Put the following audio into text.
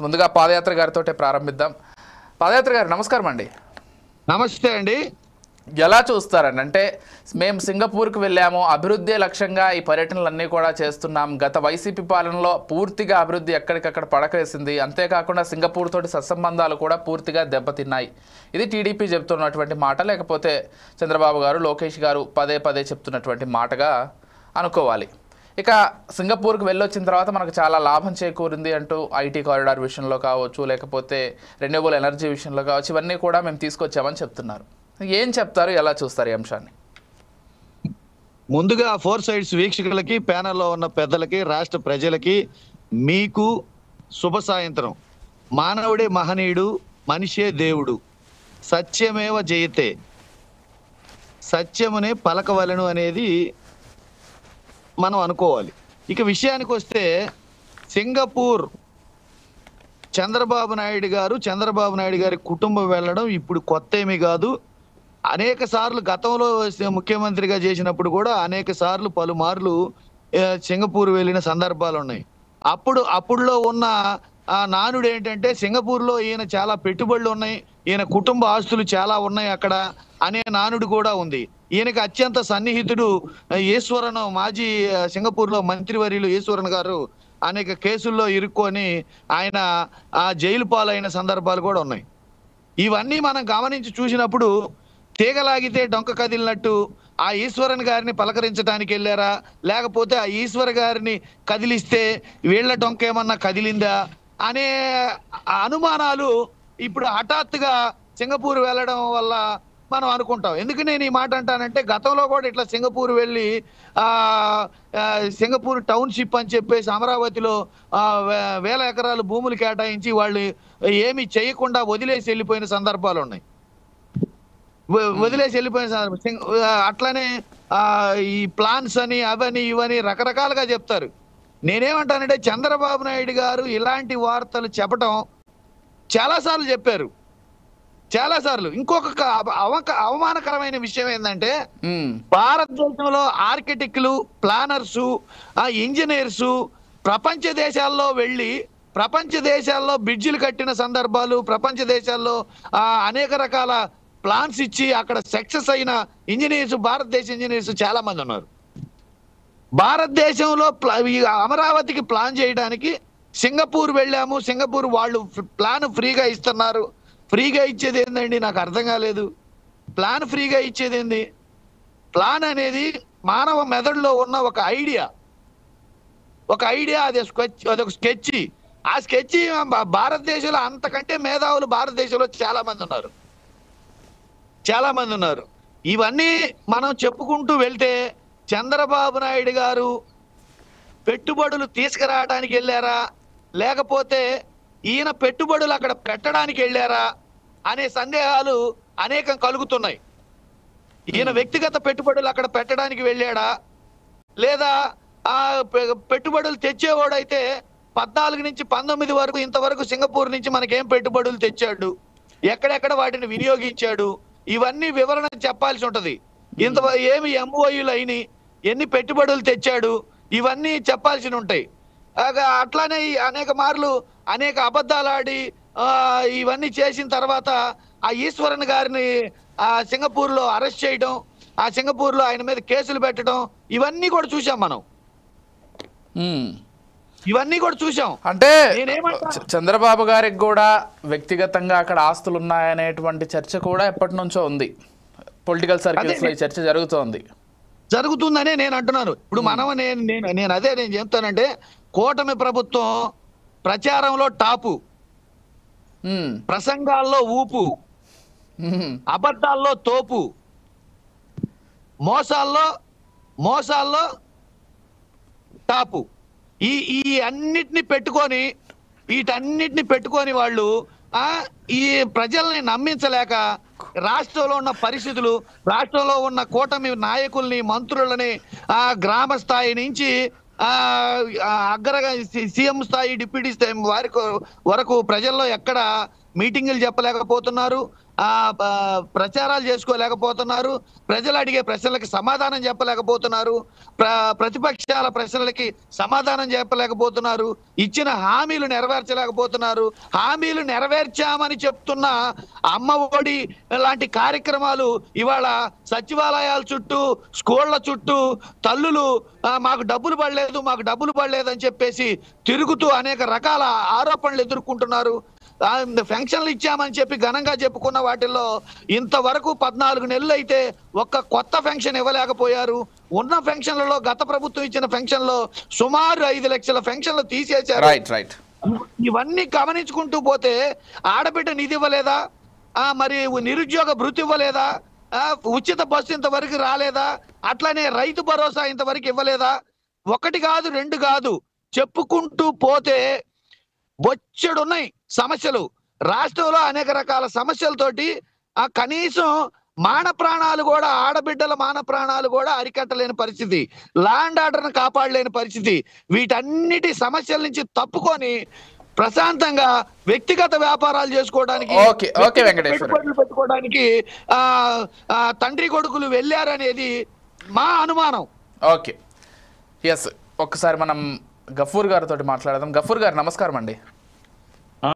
ముందుగా పాదయాత్ర గారితో ప్రారంభిద్దాం. పాదయాత్ర గారు నమస్కారం అండి. నమస్తే అండి. ఎలా చూస్తారండి? అంటే మేము సింగపూర్కి వెళ్ళాము, అభివృద్ధి లక్ష్యంగా ఈ పర్యటనలన్నీ కూడా చేస్తున్నాం. గత వైసీపీ పాలనలో పూర్తిగా అభివృద్ధి ఎక్కడికక్కడ పడకేసింది. అంతేకాకుండా సింగపూర్ తోటి సత్సంబంధాలు కూడా పూర్తిగా దెబ్బతిన్నాయి. ఇది టీడీపీ చెప్తున్నటువంటి మాట, లేకపోతే చంద్రబాబు గారు, లోకేష్ గారు పదే పదే చెప్తున్నటువంటి మాటగా అనుకోవాలి. ఇక సింగపూర్కి వెళ్ళొచ్చిన తర్వాత మనకు చాలా లాభం చేకూరింది అంటూ ఐటీ కారిడార్ విషయంలో కావచ్చు, లేకపోతే రెన్యూవబుల్ ఎనర్జీ విషయంలో కావచ్చు, ఇవన్నీ కూడా మేము తీసుకొచ్చామని చెప్తున్నారు. ఏం చెప్తారు, ఎలా చూస్తారు ఈ అంశాన్ని? ముందుగా ఫోర్ సైడ్స్ వీక్షకులకి, ప్యానెల్లో ఉన్న పెద్దలకి, రాష్ట్ర ప్రజలకి మీకు శుభ సాయంత్రం. మానవుడే మహనీయుడు, మనిషే దేవుడు, సత్యమేవ జయతే, సత్యమునే పలకవలను అనేది మనం అనుకోవాలి. ఇక విషయానికి వస్తే సింగపూర్ చంద్రబాబు నాయుడు గారి కుటుంబం వెళ్ళడం ఇప్పుడు కొత్త ఏమీ కాదు. అనేక సార్లు గతంలో ముఖ్యమంత్రిగా చేసినప్పుడు కూడా అనేక సార్లు పలుమార్లు సింగపూర్ వెళ్ళిన సందర్భాలు ఉన్నాయి. అప్పుడులో ఉన్న నానుడు ఏంటంటే సింగపూర్లో ఈయన చాలా పెట్టుబడులు ఉన్నాయి, ఈయన కుటుంబ ఆస్తులు చాలా ఉన్నాయి అక్కడ అనే నానుడు కూడా ఉంది. ఈయనకి అత్యంత సన్నిహితుడు ఈశ్వరన్, మాజీ సింగపూర్లో మంత్రివర్యులు ఈశ్వరన్ గారు అనేక కేసుల్లో ఇరుక్కొని ఆయన ఆ జైలు పాలైన సందర్భాలు కూడా ఉన్నాయి. ఇవన్నీ మనం గమనించి చూసినప్పుడు తీగలాగితే డొంక కదిలినట్టు ఆ ఈశ్వరన్ గారిని పలకరించడానికి వెళ్ళారా, లేకపోతే ఆ ఈశ్వర గారిని కదిలిస్తే వీళ్ళ డొంక ఏమన్నా కదిలిందా అనే అనుమానాలు ఇప్పుడు హఠాత్తుగా సింగపూర్ వెళ్ళడం వల్ల మనం అనుకుంటాం. ఎందుకు నేను ఈ మాట అంటానంటే, గతంలో కూడా ఇట్లా సింగపూర్ వెళ్ళి సింగపూర్ టౌన్షిప్ అని చెప్పేసి అమరావతిలో వేల ఎకరాలు భూములు కేటాయించి వాళ్ళు ఏమి చేయకుండా వదిలేసి వెళ్ళిపోయిన సందర్భాలు ఉన్నాయి. అట్లానే ఈ ప్లాన్స్ అని అవని ఇవని రకరకాలుగా చెప్తారు. నేనేమంటానంటే, చంద్రబాబు నాయుడు గారు ఇలాంటి వార్తలు చెప్పటం చాలాసార్లు చెప్పారు, చాలాసార్లు. ఇంకొక అవమానకరమైన విషయం ఏంటంటే, భారతదేశంలో ఆర్కిటెక్టులు, ప్లానర్సు, ఇంజనీర్సు ప్రపంచ దేశాల్లో వెళ్ళి ప్రపంచ దేశాల్లో బ్రిడ్జిలు కట్టిన సందర్భాలు, ప్రపంచ దేశాల్లో అనేక రకాల ప్లాన్స్ ఇచ్చి అక్కడ సక్సెస్ అయిన ఇంజనీర్స్, భారతదేశ ఇంజనీర్స్ చాలా మంది ఉన్నారు. భారతదేశంలో అమరావతికి ప్లాన్ చేయడానికి సింగపూర్ వెళ్ళాము, సింగపూర్ వాళ్ళు ప్లాన్ ఫ్రీగా ఇస్తున్నారు. ఫ్రీగా ఇచ్చేది ఏందండి? నాకు అర్థం కాలేదు. ప్లాన్ ఫ్రీగా ఇచ్చేది ఏంది? ప్లాన్ అనేది మానవ మెదడులో ఉన్న ఒక ఐడియా, అదొక స్కెచ్. ఆ స్కెచ్ భారతదేశంలో అంతకంటే మేధావులు భారతదేశంలో చాలా మంది ఉన్నారు. ఇవన్నీ మనం చెప్పుకుంటూ వెళ్తే చంద్రబాబు నాయుడు గారు పెట్టుబడులు తీసుకురావడానికి వెళ్ళారా, లేకపోతే ఈయన పెట్టుబడులు అక్కడ పెట్టడానికి వెళ్ళారా అనే సందేహాలు అనేకం కలుగుతున్నాయి. ఈయన వ్యక్తిగత పెట్టుబడులు అక్కడ పెట్టడానికి వెళ్ళాడా, లేదా ఆ పెట్టుబడులు తెచ్చేవాడైతే 14 నుంచి 19 వరకు ఇంతవరకు సింగపూర్ నుంచి మనకేం పెట్టుబడులు తెచ్చాడు, ఎక్కడెక్కడ వాటిని వినియోగించాడు, ఇవన్నీ వివరణ చెప్పాల్సి ఉంటది. ఏమి ఎంఓయూలు అయినాయి, ఎన్ని పెట్టుబడులు తెచ్చాడు, ఇవన్నీ చెప్పాల్సి ఉంటాయి. అట్లానే అనేక మార్లు అనేక అబద్ధాలు ఆడి ఇవన్నీ చేసిన తర్వాత ఆ ఈశ్వరన్ గారిని సింగపూర్ లో అరెస్ట్ చేయడం, ఆ సింగపూర్ లో ఆయన మీద కేసులు పెట్టడం, ఇవన్నీ కూడా చూసాం మనం. ఇవన్నీ కూడా చూసాం. అంటే చంద్రబాబు గారికి కూడా వ్యక్తిగతంగా అక్కడ ఆస్తులు ఉన్నాయనేటువంటి చర్చ కూడా ఎప్పటి నుంచో ఉంది. పొలిటికల్ సర్కిల్స్ లో ఈ చర్చ జరుగుతుందనే నేను అంటున్నాను. ఇప్పుడు నేను చెప్తానంటే, కూటమి ప్రభుత్వం ప్రచారంలో టాపు, ప్రసంగాల్లో ఊపు, అబద్ధాల్లో తోపు, మోసాల్లో టాపు. వీటన్నిటిని పెట్టుకొని వాళ్ళు ఈ ప్రజల్ని నమ్మించలేక రాష్ట్రంలో ఉన్న పరిస్థితులు, రాష్ట్రంలో ఉన్న కూటమి నాయకుల్ని, మంత్రులని గ్రామ స్థాయి నుంచి అగ్రగా సీఎం స్థాయి, డిప్యూటీ స్థాయి వరకు ప్రజల్లో ఎక్కడ మీటింగులు చెప్పలేకపోతున్నారు, ప్రచారాలు చేసుకోలేకపోతున్నారు, ప్రజలు అడిగే ప్రశ్నలకి సమాధానం చెప్పలేకపోతున్నారు, ప్రతిపక్షాల ప్రశ్నలకి సమాధానం చెప్పలేకపోతున్నారు, ఇచ్చిన హామీలు నెరవేర్చలేకపోతున్నారు. హామీలు నెరవేర్చామని చెప్తున్న అమ్మ ఒడి లాంటి కార్యక్రమాలు ఇవాళ సచివాలయాల చుట్టూ, స్కూళ్ల చుట్టూ తల్లులు మాకు డబ్బులు పడలేదు అని చెప్పేసి తిరుగుతూ అనేక రకాల ఆరోపణలు ఎదుర్కొంటున్నారు. పెన్షన్లు ఇచ్చామని చెప్పి ఘనంగా చెప్పుకున్న వాటిల్లో ఇంతవరకు 14 నెలలు అయితే ఒక్క కొత్త పెన్షన్ ఇవ్వలేకపోయారు. ఉన్న పెన్షన్లలో గత ప్రభుత్వం ఇచ్చిన పెన్షన్లో సుమారు 5 లక్షల పెన్షన్లు తీసేశారు. ఇవన్నీ గమనించుకుంటూ పోతే ఆడబిడ్డ నిధి ఇవ్వలేదా, మరి నిరుద్యోగ భృతి ఇవ్వలేదా, ఉచిత బస్సు ఇంతవరకు రాలేదా, అట్లనే రైతు భరోసా ఇంతవరకు ఇవ్వలేదా? ఒకటి కాదు, రెండు కాదు, చెప్పుకుంటూ పోతే బొచ్చెడున్నాయి సమస్యలు. రాష్ట్రంలో అనేక రకాల సమస్యలతోటి కనీసం ఆడబిడ్డల మాన ప్రాణాలు కూడా అరికట్టలేని పరిస్థితి, ల్యాండ్ ఆర్డర్ను కాపాడలేని పరిస్థితి. వీటన్నిటి సమస్యల నుంచి తప్పుకొని ప్రశాంతంగా వ్యక్తిగత వ్యాపారాలు చేసుకోవడానికి, పెట్టుకోవడానికి తండ్రి కొడుకులు వెళ్ళారనేది మా అనుమానం. ఓకే, ఎస్, ఒక్కసారి మనం గఫూర్ గారితో మాట్లాడదాం. గఫూర్ గారు నమస్కారం అండి.